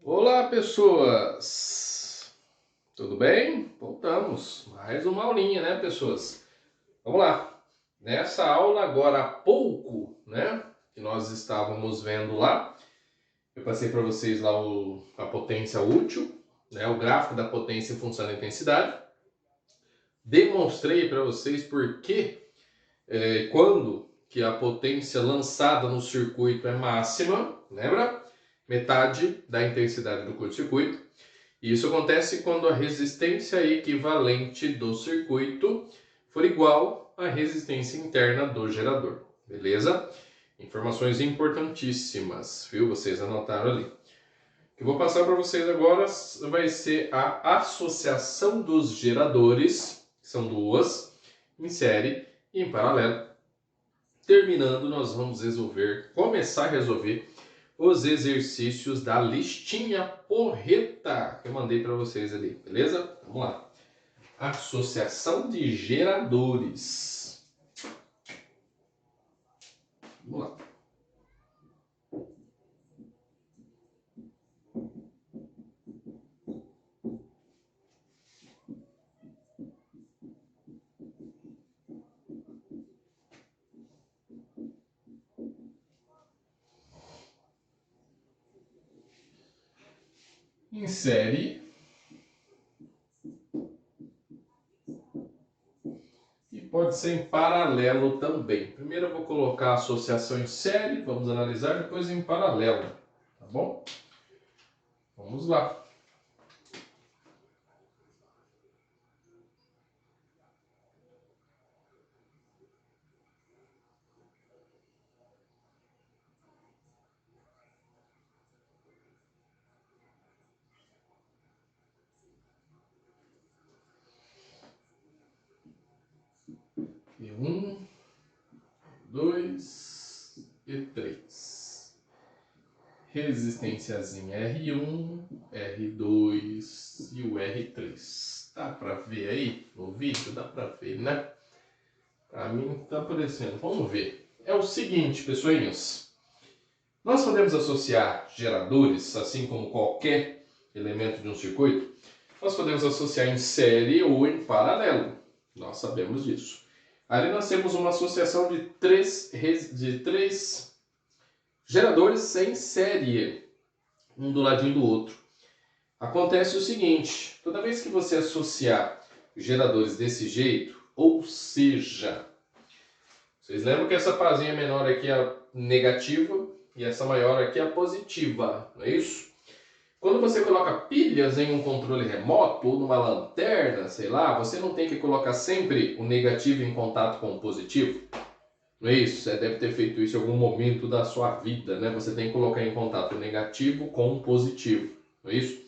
Olá, pessoas! Tudo bem? Voltamos. Mais uma aulinha, né, pessoas? Vamos lá. Nessa aula, agora há pouco, né, que nós estávamos vendo lá, eu passei para vocês lá a potência útil, né, o gráfico da potência em função da intensidade. Demonstrei para vocês por que, quando que a potência lançada no circuito é máxima, lembra? Metade da intensidade do curto-circuito. E isso acontece quando a resistência equivalente do circuito for igual à resistência interna do gerador. Beleza? Informações importantíssimas, viu? Vocês anotaram ali. O que eu vou passar para vocês agora vai ser a associação dos geradores, que são duas, em série e em paralelo. Terminando, nós vamos começar a resolver os exercícios da listinha porreta que eu mandei para vocês ali, beleza? Vamos lá. Associação de geradores. Vamos lá. Em série e pode ser em paralelo também. Primeiro eu vou colocar a associação em série, vamos analisar, depois em paralelo, tá bom? Vamos lá. E 1, 2 e 3. Resistênciazinha R1, R2 e o R3. Dá pra ver aí no vídeo? Dá pra ver, né? Pra mim tá aparecendo. Vamos ver. É o seguinte, pessoinhas. Nós podemos associar geradores, assim como qualquer elemento de um circuito, nós podemos associar em série ou em paralelo. Nós sabemos disso. Ali nós temos uma associação de três geradores em série, um do ladinho do outro. Acontece o seguinte, toda vez que você associar geradores desse jeito, ou seja, vocês lembram que essa pazinha menor aqui é a negativa e essa maior aqui é a positiva, não é isso? Quando você coloca pilhas em um controle remoto ou numa lanterna, sei lá, você não tem que colocar sempre o negativo em contato com o positivo? Não é isso? Você deve ter feito isso em algum momento da sua vida, né? Você tem que colocar em contato o negativo com o positivo, não é isso?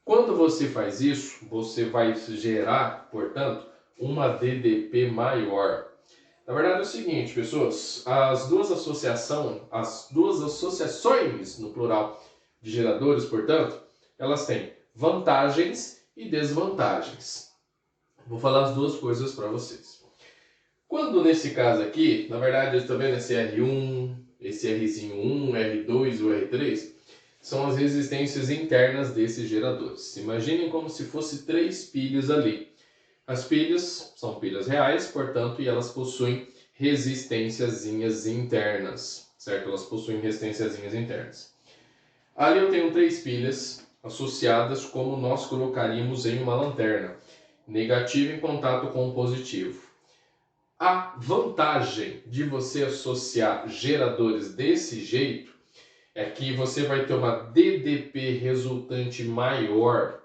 Quando você faz isso, você vai gerar, portanto, uma DDP maior. Na verdade é o seguinte, pessoas, as duas associações, no plural, de geradores, portanto, elas têm vantagens e desvantagens. Vou falar as duas coisas para vocês. Quando nesse caso aqui, na verdade, está vendo esse R1, esse Rzinho 1, R2 e o R3, são as resistências internas desses geradores. Imaginem como se fosse três pilhas ali. As pilhas são pilhas reais, portanto, e elas possuem resistênciazinhas internas, certo? Elas possuem resistênciazinhas internas. Ali eu tenho três pilhas associadas como nós colocaríamos em uma lanterna. Negativo em contato com o positivo. A vantagem de você associar geradores desse jeito é que você vai ter uma DDP resultante maior.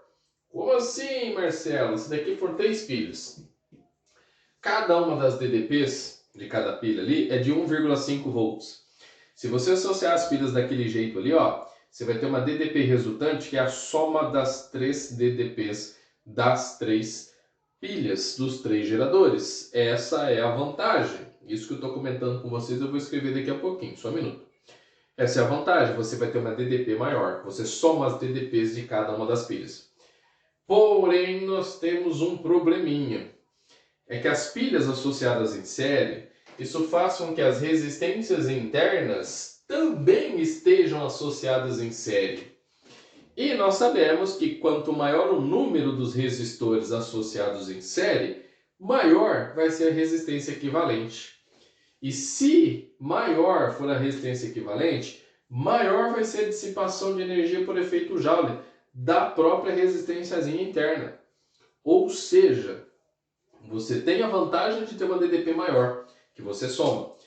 Como assim, Marcelo? Isso daqui foram três pilhas. Cada uma das DDPs de cada pilha ali é de 1,5 volts. Se você associar as pilhas daquele jeito ali, ó, você vai ter uma DDP resultante que é a soma das três DDPs das três pilhas dos três geradores. Essa é a vantagem. Isso que eu estou comentando com vocês eu vou escrever daqui a pouquinho, só um minuto. Essa é a vantagem, você vai ter uma DDP maior. Você soma as DDPs de cada uma das pilhas. Porém, nós temos um probleminha. É que as pilhas associadas em série, isso faz com que as resistências internas também estejam associadas em série. E nós sabemos que quanto maior o número dos resistores associados em série, maior vai ser a resistência equivalente. E se maior for a resistência equivalente, maior vai ser a dissipação de energia por efeito Joule da própria resistênciazinha interna. Ou seja, você tem a vantagem de ter uma DDP maior, que você soma.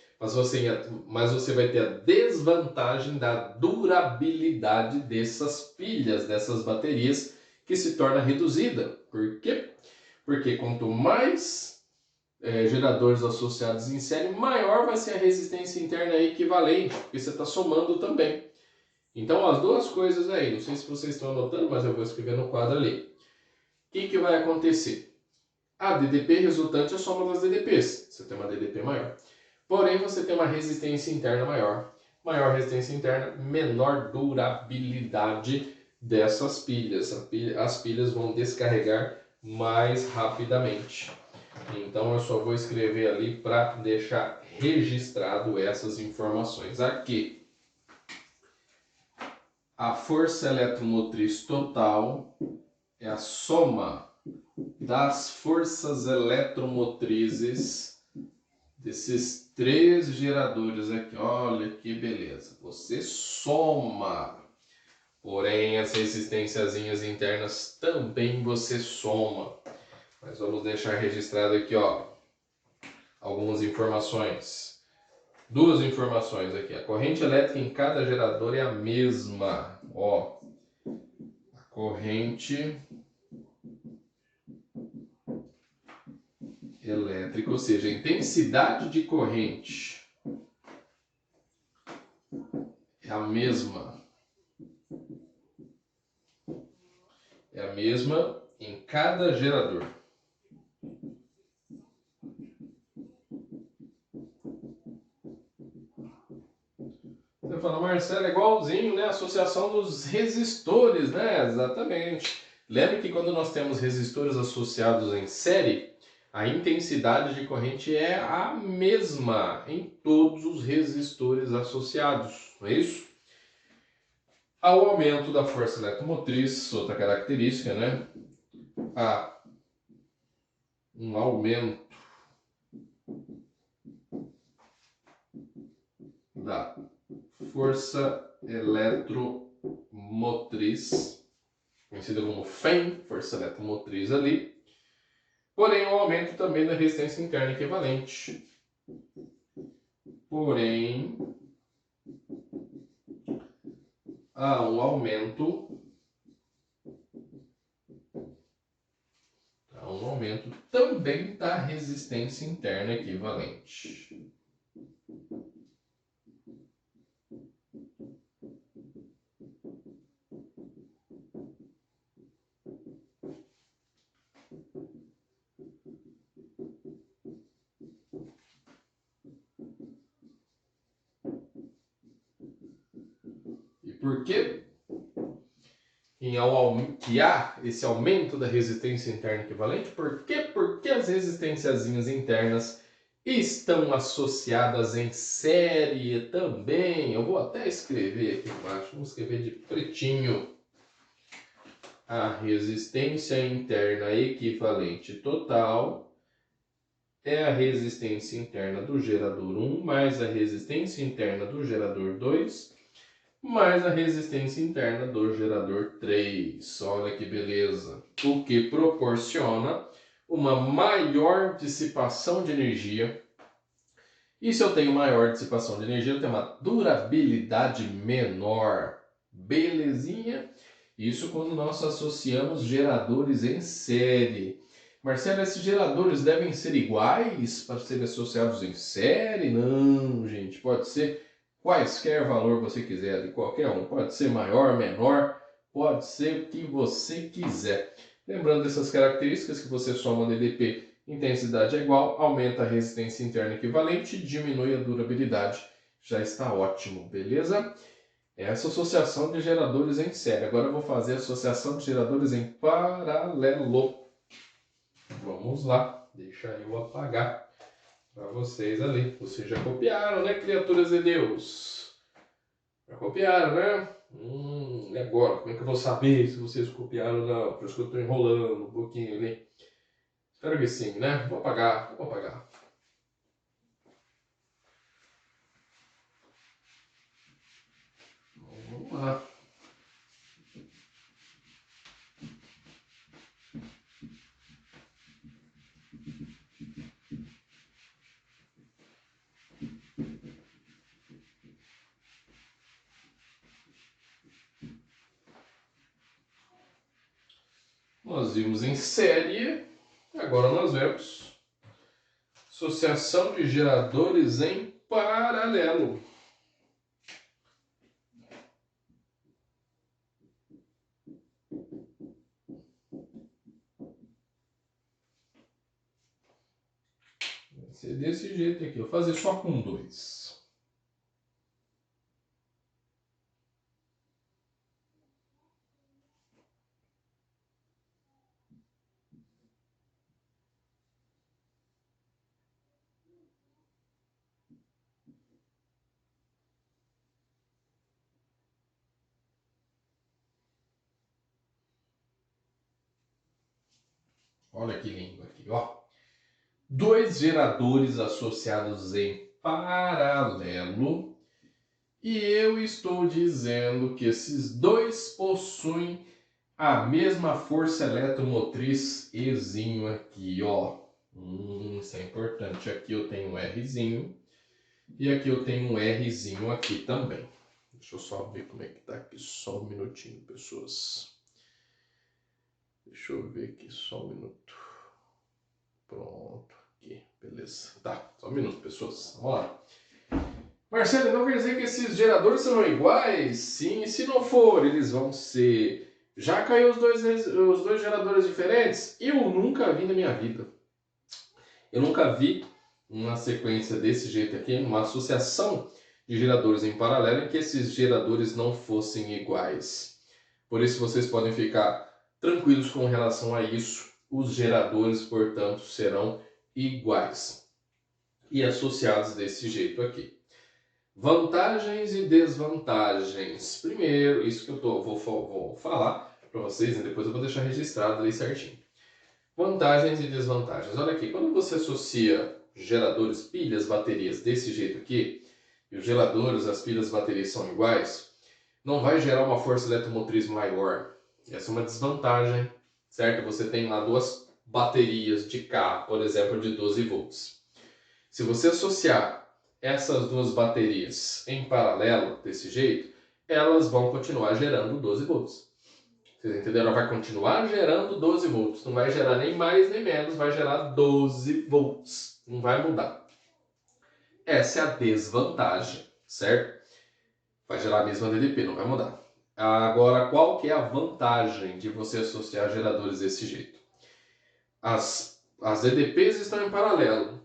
Mas você vai ter a desvantagem da durabilidade dessas pilhas, dessas baterias, que se torna reduzida. Por quê? Porque quanto mais geradores associados em série, maior vai ser a resistência interna equivalente, porque você está somando também. Então, as duas coisas aí, não sei se vocês estão anotando, mas eu vou escrever no quadro ali. O que vai acontecer? A DDP resultante é a soma das DDPs. Você tem uma DDP maior. Porém, você tem uma resistência interna maior. Maior resistência interna, menor durabilidade dessas pilhas. As pilhas vão descarregar mais rapidamente. Então, eu só vou escrever ali para deixar registrado essas informações aqui. A força eletromotriz total é a soma das forças eletromotrizes desses 3 geradores aqui. Olha que beleza. Você soma. Porém, as resistênciazinhas internas também você soma. Mas vamos deixar registrado aqui, ó, algumas informações. 2 informações aqui. A corrente elétrica em cada gerador é a mesma. Ó, a corrente elétrica, ou seja, a intensidade de corrente é a mesma. É a mesma em cada gerador. Você fala, Marcelo, é igualzinho, né? Associação dos resistores, né? Exatamente. Lembre que quando nós temos resistores associados em série, a intensidade de corrente é a mesma em todos os resistores associados, não é isso? Ao aumento da força eletromotriz, outra característica, né? Há um aumento da força eletromotriz, conhecida como FEM, força eletromotriz ali. Porém, um aumento também da resistência interna equivalente. Porém, há um aumento também da resistência interna equivalente. E por quê? Que há esse aumento da resistência interna equivalente? Por quê? Porque as resistênciazinhas internas estão associadas em série também. Eu vou até escrever aqui embaixo, vamos escrever de pretinho. A resistência interna equivalente total é a resistência interna do gerador 1 mais a resistência interna do gerador 2 mais a resistência interna do gerador 3. Olha que beleza! O que proporciona uma maior dissipação de energia. E se eu tenho maior dissipação de energia, eu tenho uma durabilidade menor. Belezinha? Isso quando nós associamos geradores em série. Marcelo, esses geradores devem ser iguais para serem associados em série? Não, gente. Pode ser quaisquer valor você quiser, de qualquer um. Pode ser maior, menor, pode ser o que você quiser. Lembrando dessas características que você soma DDP, intensidade é igual, aumenta a resistência interna equivalente, diminui a durabilidade. Já está ótimo, beleza? Essa associação de geradores em série. Agora eu vou fazer a associação de geradores em paralelo. Vamos lá, deixa eu apagar para vocês ali. Vocês já copiaram, né, criaturas de Deus? Já copiaram, né? E agora, como é que eu vou saber se vocês copiaram ou não? Por isso que eu estou enrolando um pouquinho ali. Espero que sim, né? Vou apagar, vou apagar. Vamos lá. Nós vimos em série, agora nós vemos associação de geradores em paralelo. Vai ser desse jeito aqui, eu vou fazer só com 2. Olha que lindo aqui, ó. 2 geradores associados em paralelo. E eu estou dizendo que esses dois possuem a mesma força eletromotriz Ezinho aqui, ó. Isso é importante. Aqui eu tenho um Rzinho. E aqui eu tenho um Rzinho aqui também. Deixa eu só ver como é que tá aqui. Só um minutinho, pessoas. Deixa eu ver aqui, só um minuto. Pronto, aqui, beleza. Tá, só um minuto, pessoas. Vamos lá. Marcelo, não quer dizer que esses geradores são iguais? Sim, se não for, eles vão ser... Já caiu os dois geradores diferentes? Eu nunca vi na minha vida. Eu nunca vi uma sequência desse jeito aqui, uma associação de geradores em paralelo em que esses geradores não fossem iguais. Por isso vocês podem ficar tranquilos com relação a isso. Os geradores, portanto, serão iguais e associados desse jeito aqui. Vantagens e desvantagens. Primeiro, isso que eu vou falar para vocês, e depois eu vou deixar registrado ali certinho. Vantagens e desvantagens. Olha aqui, quando você associa geradores, pilhas, baterias desse jeito aqui, e os geradores, as pilhas, baterias são iguais, não vai gerar uma força eletromotriz maior. Essa é uma desvantagem, certo? Você tem lá 2 baterias de carro, por exemplo, de 12 volts. Se você associar essas 2 baterias em paralelo, desse jeito, elas vão continuar gerando 12 volts. Vocês entenderam? Ela vai continuar gerando 12 volts. Não vai gerar nem mais nem menos, vai gerar 12 volts. Não vai mudar. Essa é a desvantagem, certo? Vai gerar a mesma DDP, não vai mudar. Agora, qual que é a vantagem de você associar geradores desse jeito? As DDPs estão em paralelo.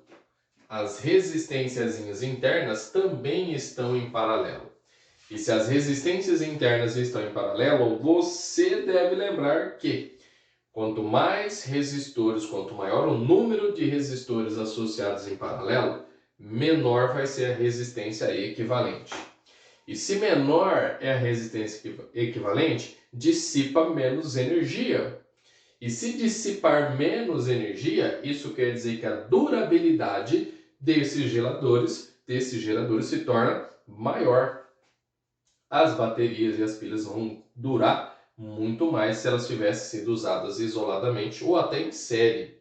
As resistências internas também estão em paralelo. E se as resistências internas estão em paralelo, você deve lembrar que quanto mais resistores, quanto maior o número de resistores associados em paralelo, menor vai ser a resistência equivalente. E se menor é a resistência equivalente, dissipa menos energia. E se dissipar menos energia, isso quer dizer que a durabilidade desses geradores se torna maior. As baterias e as pilhas vão durar muito mais se elas tivessem sido usadas isoladamente ou até em série.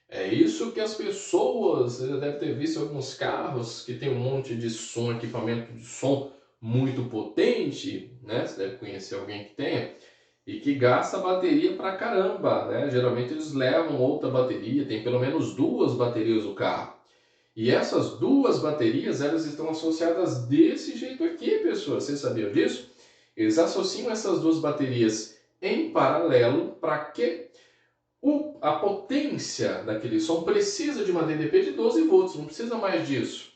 É isso que as pessoas, você já deve ter visto em alguns carros que tem um monte de som, equipamento de som muito potente, né? Você deve conhecer alguém que tenha, e que gasta bateria pra caramba, né? Geralmente eles levam outra bateria, tem pelo menos 2 baterias no carro. E essas 2 baterias, elas estão associadas desse jeito aqui, pessoas. Vocês sabiam disso? Eles associam essas 2 baterias em paralelo para que a potência daquele som precisa de uma DDP de 12 volts, não precisa mais disso.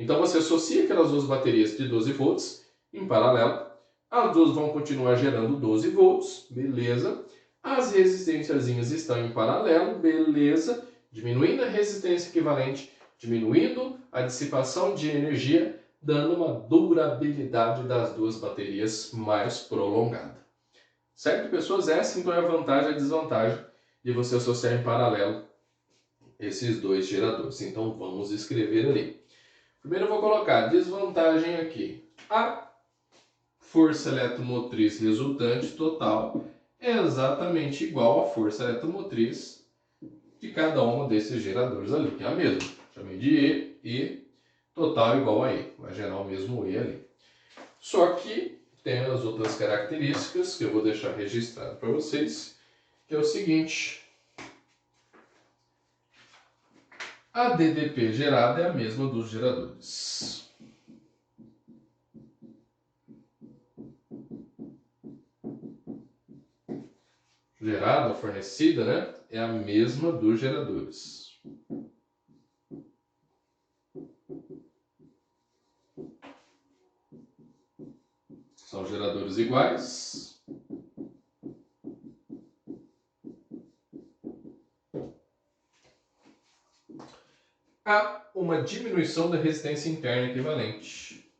Então você associa aquelas 2 baterias de 12 volts em paralelo, as 2 vão continuar gerando 12 volts, beleza. As resistências estão em paralelo, beleza. Diminuindo a resistência equivalente, diminuindo a dissipação de energia, dando uma durabilidade das duas baterias mais prolongada. Certo, pessoas? Essa então é a vantagem e a desvantagem de você associar em paralelo esses dois geradores. Então vamos escrever ali. Primeiro eu vou colocar desvantagem aqui. A força eletromotriz resultante total é exatamente igual à força eletromotriz de cada um desses geradores ali, que é a mesma. Chamei de E total igual a E. Vai gerar o mesmo E ali. Só que tem as outras características que eu vou deixar registrado para vocês, que é o seguinte. A DDP gerada é a mesma dos geradores. Gerada, fornecida, né? É a mesma dos geradores. São geradores iguais. Há uma diminuição da resistência interna equivalente.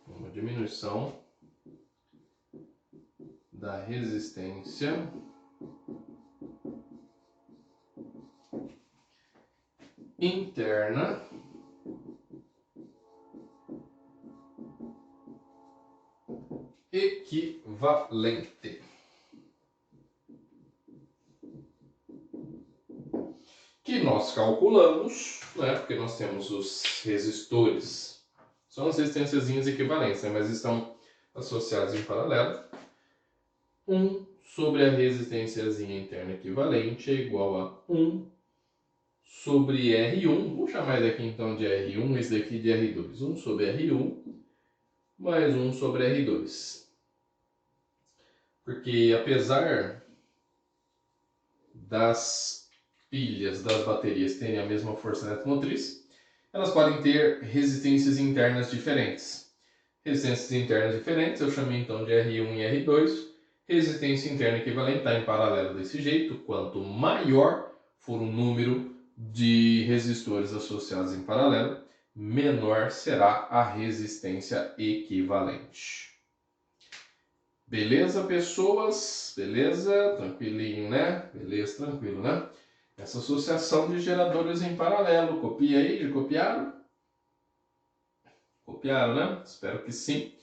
Uma diminuição da resistência interna equivalente. Que nós calculamos, né, porque nós temos os resistores, são as resistênciazinhas equivalentes, né, mas estão associados em paralelo. 1 sobre a resistênciazinha interna equivalente é igual a 1 sobre R1, vou chamar isso aqui então de R1, esse daqui de R2. 1 sobre R1 mais 1 sobre R2. Porque apesar das pilhas das baterias terem a mesma força eletromotriz, elas podem ter resistências internas diferentes. Resistências internas diferentes eu chamei então de R1 e R2. Resistência interna equivalente está em paralelo desse jeito. Quanto maior for o número de resistores associados em paralelo, menor será a resistência equivalente. Beleza, pessoas? Beleza? Tranquilinho, né? Beleza, tranquilo, né? Essa associação de geradores em paralelo. Copia aí? Copiaram? Copiaram, né? Espero que sim.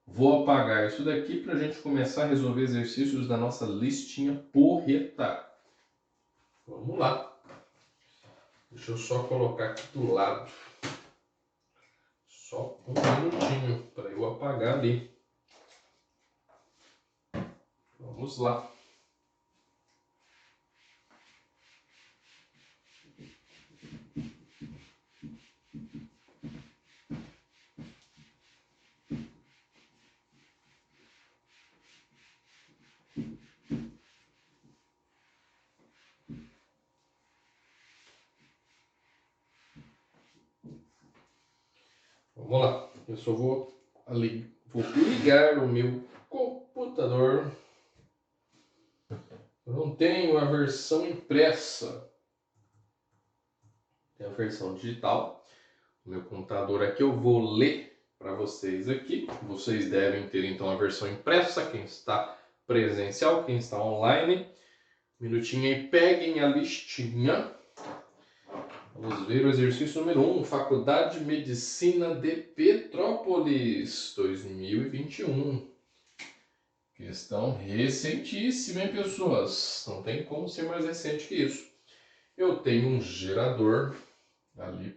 Vou apagar isso daqui para a gente começar a resolver exercícios da nossa listinha porreta. Vamos lá. Deixa eu só colocar aqui do lado. Só um minutinho para eu apagar ali. Vamos lá. Vamos lá. Eu só vou ligar o meu computador. Eu não tenho a versão impressa. Tem a versão digital. O meu computador aqui eu vou ler para vocês aqui. Vocês devem ter então a versão impressa, quem está presencial, quem está online. Minutinho aí, peguem a listinha. Vamos ver o exercício número 1, Faculdade de Medicina de Petrópolis, 2021. Questão recentíssima, hein, pessoas? Não tem como ser mais recente que isso. Eu tenho um gerador ali.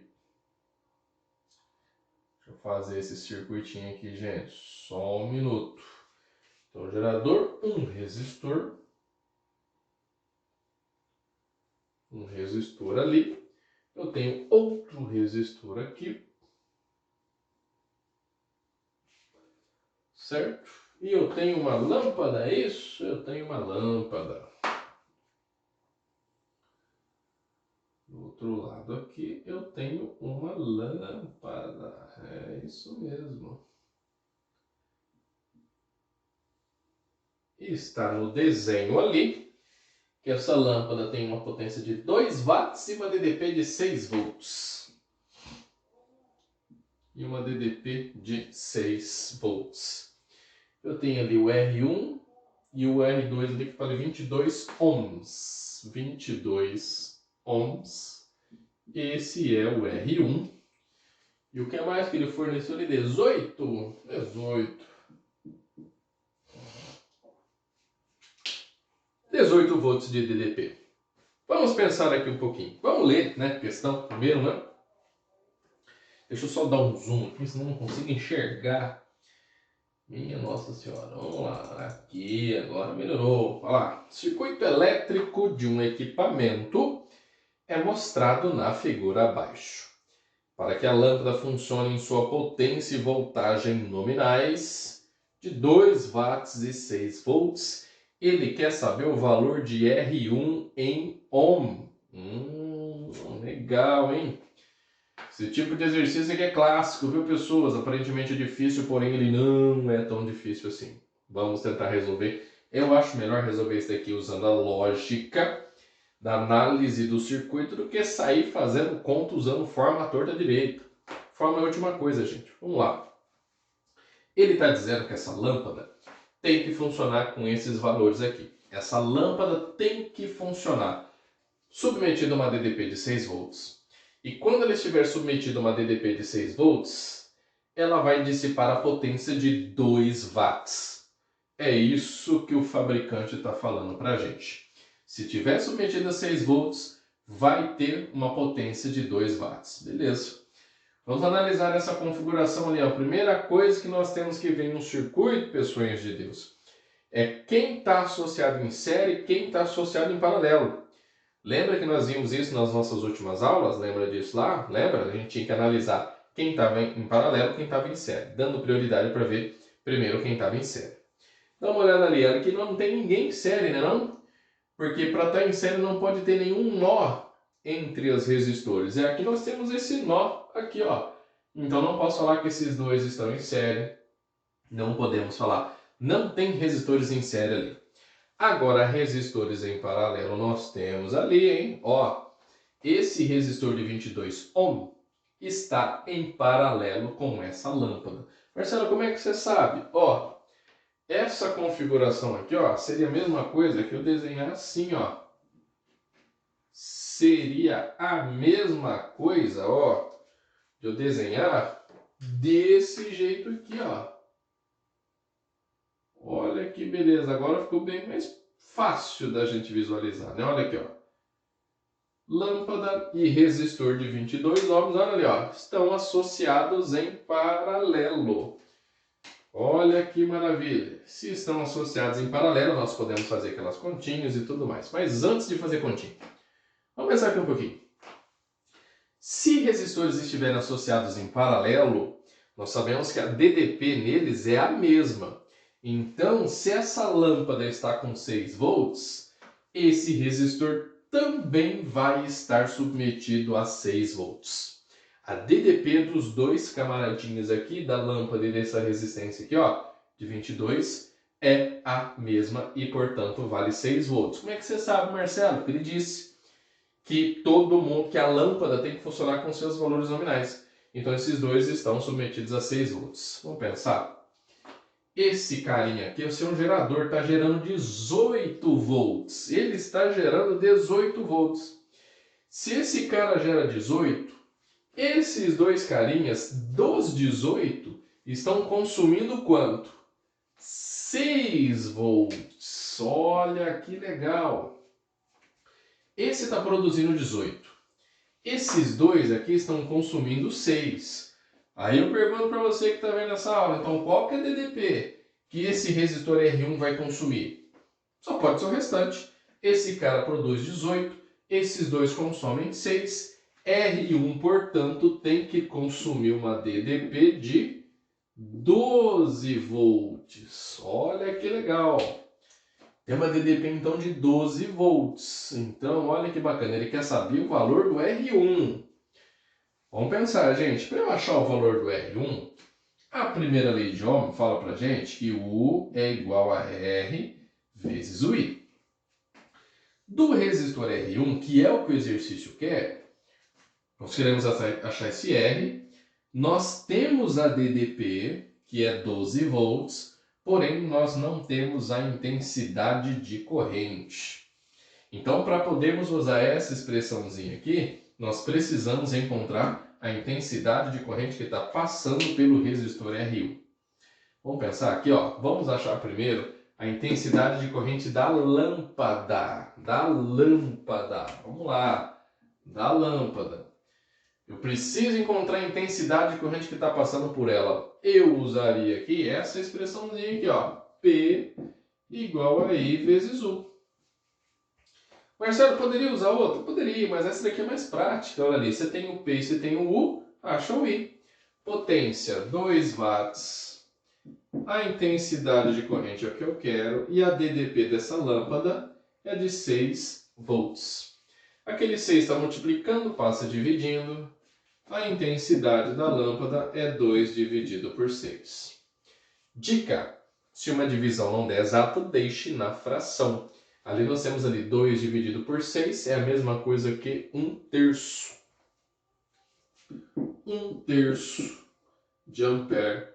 Deixa eu fazer esse circuitinho aqui, gente. Só um minuto. Então, gerador, um resistor. Um resistor ali. Eu tenho outro resistor aqui. Certo? E eu tenho uma lâmpada, é isso? Eu tenho uma lâmpada. Do outro lado aqui eu tenho uma lâmpada. É isso mesmo. Está no desenho ali. que essa lâmpada tem uma potência de 2 watts e uma DDP de 6 volts. E uma DDP de 6 volts. Eu tenho ali o R1 e o R2 ali que vale 22 ohms. 22 ohms. Esse é o R1. E o que mais que ele forneceu ali? 18 volts de DDP. Vamos pensar aqui um pouquinho. Vamos ler, né? Questão primeiro, né? Deixa eu só dar um zoom aqui, senão não consigo enxergar. Minha Nossa Senhora. Vamos lá. Aqui, agora melhorou. Olha lá. Circuito elétrico de um equipamento é mostrado na figura abaixo. Para que a lâmpada funcione em sua potência e voltagem nominais de 2 watts e 6 volts, ele quer saber o valor de R1 em ohm. Legal, hein? Esse tipo de exercício aqui é clássico, viu, pessoas? Aparentemente é difícil, porém ele não é tão difícil assim. Vamos tentar resolver. Eu acho melhor resolver isso daqui usando a lógica da análise do circuito do que sair fazendo conta usando forma torta direita. Forma é a última coisa, gente. Vamos lá. Ele está dizendo que essa lâmpada tem que funcionar com esses valores aqui. Essa lâmpada tem que funcionar submetida a uma DDP de 6 volts. E quando ela estiver submetida a uma DDP de 6 volts, ela vai dissipar a potência de 2 watts. É isso que o fabricante está falando para a gente. Se tiver submetida a 6 volts, vai ter uma potência de 2 watts. Beleza. Vamos analisar essa configuração ali. A primeira coisa que nós temos que ver no circuito, pessoas de Deus, é quem está associado em série e quem está associado em paralelo. Lembra que nós vimos isso nas nossas últimas aulas? Lembra disso lá? Lembra? A gente tinha que analisar quem estava em paralelo e quem estava em série, dando prioridade para ver primeiro quem estava em série. Dá uma olhada ali, aqui não tem ninguém em série, né não? Porque para estar em série não pode ter nenhum nó entre os resistores. E aqui nós temos esse nó aqui, ó. Então não posso falar que esses dois estão em série. Não podemos falar. Não tem resistores em série ali. Agora, resistores em paralelo nós temos ali, hein? Ó, esse resistor de 22 ohm está em paralelo com essa lâmpada. Marcelo, como é que você sabe? Ó, essa configuração aqui, ó, seria a mesma coisa que eu desenhar assim, ó. Seria a mesma coisa, ó, de eu desenhar desse jeito aqui, ó. Olha que beleza, agora ficou bem mais fácil da gente visualizar, né? Olha aqui, ó. Lâmpada e resistor de 22 ohms, olha ali, ó, estão associados em paralelo. Olha que maravilha. Se estão associados em paralelo, nós podemos fazer aquelas continhas e tudo mais. Mas antes de fazer continha, vamos pensar aqui um pouquinho. Se resistores estiverem associados em paralelo, nós sabemos que a DDP neles é a mesma. Então, se essa lâmpada está com 6 volts, esse resistor também vai estar submetido a 6 volts. A DDP dos dois camaradinhos aqui, da lâmpada e dessa resistência aqui, ó, de 22, é a mesma e, portanto, vale 6 volts. Como é que você sabe, Marcelo? Porque ele disse que que a lâmpada tem que funcionar com seus valores nominais. Então, esses dois estão submetidos a 6 volts. Vamos pensar? Esse carinha aqui, o seu gerador, está gerando 18 volts. Ele está gerando 18 volts. Se esse cara gera 18, esses dois carinhas dos 18 estão consumindo quanto? 6 volts. Olha que legal. Esse está produzindo 18. Esses dois aqui estão consumindo 6. Aí eu pergunto para você que está vendo essa aula, então qual que é a DDP que esse resistor R1 vai consumir? Só pode ser o restante. Esse cara produz 18, esses dois consomem 6. R1, portanto, tem que consumir uma DDP de 12 volts. Olha que legal. Tem uma DDP então de 12 volts. Então, olha que bacana, ele quer saber o valor do R1. Vamos pensar, gente, para eu achar o valor do R1, a primeira lei de Ohm fala para gente que o U é igual a R vezes o I. Do resistor R1, que é o que o exercício quer, nós queremos achar esse R, nós temos a DDP, que é 12 volts, porém nós não temos a intensidade de corrente. Então, para podermos usar essa expressãozinha aqui, nós precisamos encontrar a intensidade de corrente que está passando pelo resistor R1. Vamos pensar aqui, ó. Vamos achar primeiro a intensidade de corrente da lâmpada. Vamos lá. Da lâmpada. Eu preciso encontrar a intensidade de corrente que está passando por ela. Eu usaria aqui essa expressãozinha aqui, ó. P igual a I vezes U. Marcelo, poderia usar outra? Poderia, mas essa daqui é mais prática. Olha ali, você tem o P e você tem o U, acha o I. Potência, 2 watts. A intensidade de corrente é o que eu quero. E a DDP dessa lâmpada é de 6 volts. Aquele 6 está multiplicando, passa dividindo. A intensidade da lâmpada é 2 dividido por 6. Dica: se uma divisão não der exata, deixe na fração. Ali nós temos ali 2 dividido por 6, é a mesma coisa que 1/3. 1/3 de ampere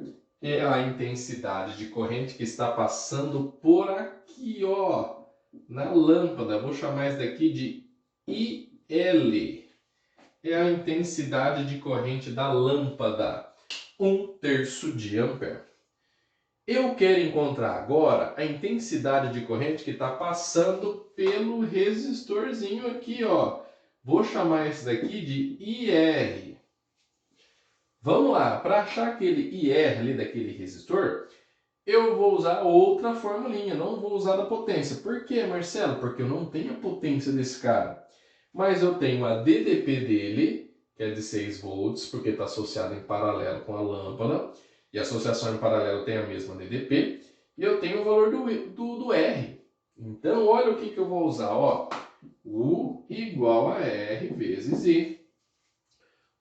é a intensidade de corrente que está passando por aqui, ó, na lâmpada. Vou chamar isso daqui de IL. É a intensidade de corrente da lâmpada, 1/3 de ampere. Eu quero encontrar agora a intensidade de corrente que está passando pelo resistorzinho aqui, ó. Vou chamar esse daqui de IR. Vamos lá, para achar aquele IR ali daquele resistor, eu vou usar outra formulinha, não vou usar da potência. Por quê, Marcelo? Porque eu não tenho a potência desse cara. Mas eu tenho a DDP dele, que é de 6 volts, porque está associado em paralelo com a lâmpada. E a associação em paralelo tem a mesma DDP. E eu tenho o valor do R. Então, olha o que eu vou usar. Ó. U igual a R vezes I.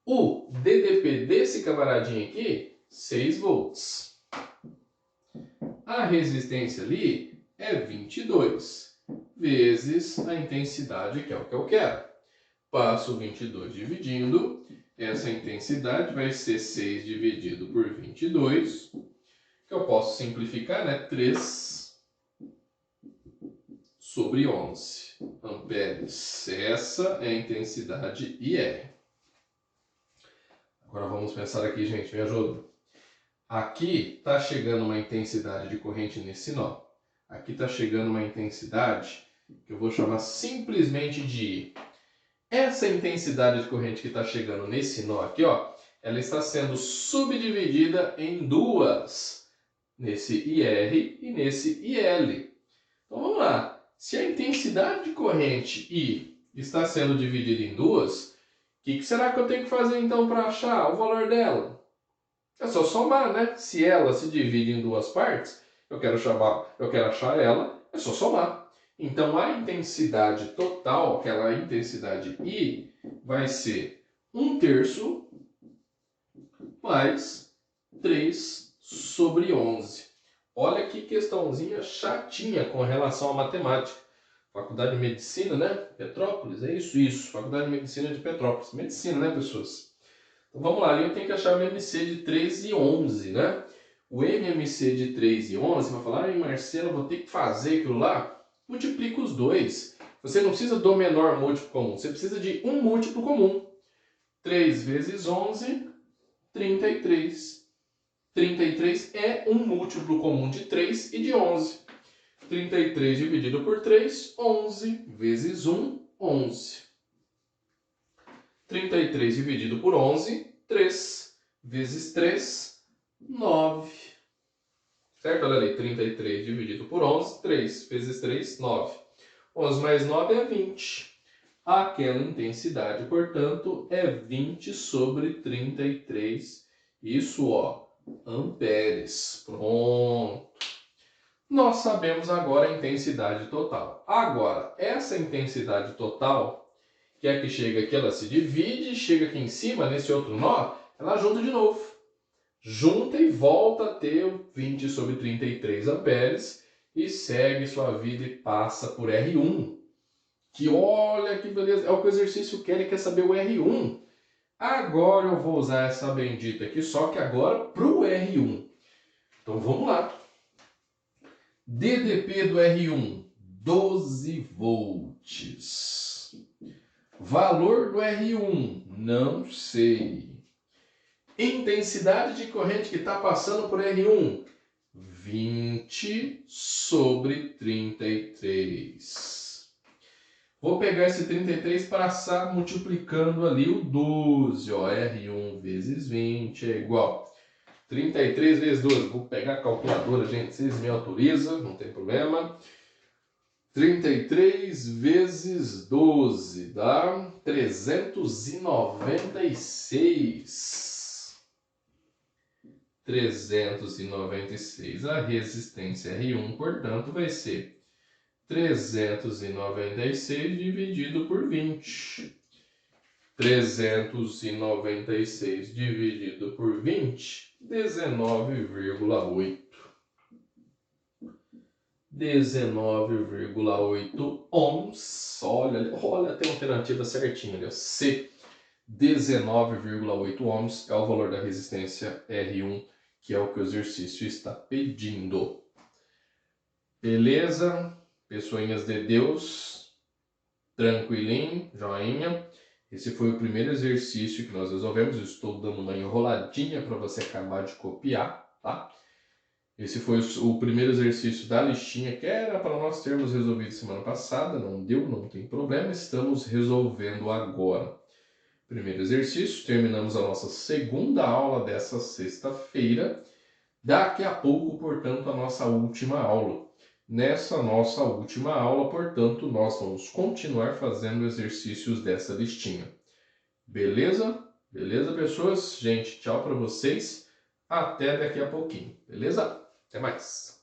O DDP desse camaradinho aqui, 6 volts. A resistência ali é 22 vezes a intensidade, que é o que eu quero. Passo 22 dividindo. Essa intensidade vai ser 6 dividido por 22, que eu posso simplificar, né? 3 sobre 11 amperes. Essa é a intensidade IR. Agora vamos pensar aqui, gente, me ajuda. Aqui está chegando uma intensidade de corrente nesse nó. Aqui está chegando uma intensidade que eu vou chamar simplesmente de I. Essa intensidade de corrente que está chegando nesse nó aqui, ó, ela está sendo subdividida em duas, nesse IR e nesse IL. Então vamos lá, se a intensidade de corrente I está sendo dividida em duas, o que será que eu tenho que fazer então para achar o valor dela? É só somar, né? Se ela se divide em duas partes, eu quero achar ela, é só somar. Então, a intensidade total, aquela intensidade I, vai ser 1/3 mais 3 sobre 11. Olha que questãozinha chatinha com relação à matemática. Faculdade de Medicina, né? Petrópolis, é isso, isso. Faculdade de Medicina de Petrópolis. Medicina, né, pessoas? Então, vamos lá. Ali eu tenho que achar o MMC de 3 e 11, né? O MMC de 3 e 11, vai falar, ai, Marcelo, vou ter que fazer aquilo lá. Multiplica os dois. Você não precisa do menor múltiplo comum, você precisa de um múltiplo comum. 3 vezes 11, 33. 33 é um múltiplo comum de 3 e de 11. 33 dividido por 3, 11 vezes 1, 11. 33 dividido por 11, 3 vezes 3, 9. Certo? Olha ali, 33 dividido por 11, 3 vezes 3, 9. 11 mais 9 é 20. Aquela intensidade, portanto, é 20 sobre 33. Isso, ó, amperes. Pronto. Nós sabemos agora a intensidade total. Agora, essa intensidade total, que é a que chega aqui, ela se divide, chega aqui em cima, nesse outro nó, ela junta de novo. Junta e volta a ter 20 sobre 33 amperes e segue sua vida e passa por R1. que olha que beleza, é o que o exercício quer, ele quer saber o R1. Agora eu vou usar essa bendita aqui, só que agora para o R1. Então vamos lá. DDP do R1, 12 volts. Valor do R1, não sei. Intensidade de corrente que está passando por R1, 20/33. Vou pegar esse 33 para passar multiplicando ali o 12. Ó, R1 vezes 20 é igual. 33 vezes 12. Vou pegar a calculadora, gente. Vocês me autorizam, não tem problema. 33 vezes 12 dá 396. 396. A resistência R1, portanto, vai ser 396 dividido por 20. 396 dividido por 20, 19,8. 19,8 ohms. Olha, tem alternativa certinha ali. C. 19,8 ohms é o valor da resistência R1, que é o que o exercício está pedindo. Beleza? Pessoinhas de Deus, tranquilinho, joinha. Esse foi o primeiro exercício que nós resolvemos. Eu estou dando uma enroladinha para você acabar de copiar, tá? Esse foi o primeiro exercício da listinha, que era para nós termos resolvido semana passada. Não deu, não tem problema, estamos resolvendo agora. Primeiro exercício, terminamos a nossa segunda aula dessa sexta-feira. Daqui a pouco, portanto, a nossa última aula. Nessa nossa última aula, portanto, nós vamos continuar fazendo exercícios dessa listinha. Beleza? Beleza, pessoas? Gente, tchau para vocês. Até daqui a pouquinho. Beleza? Até mais.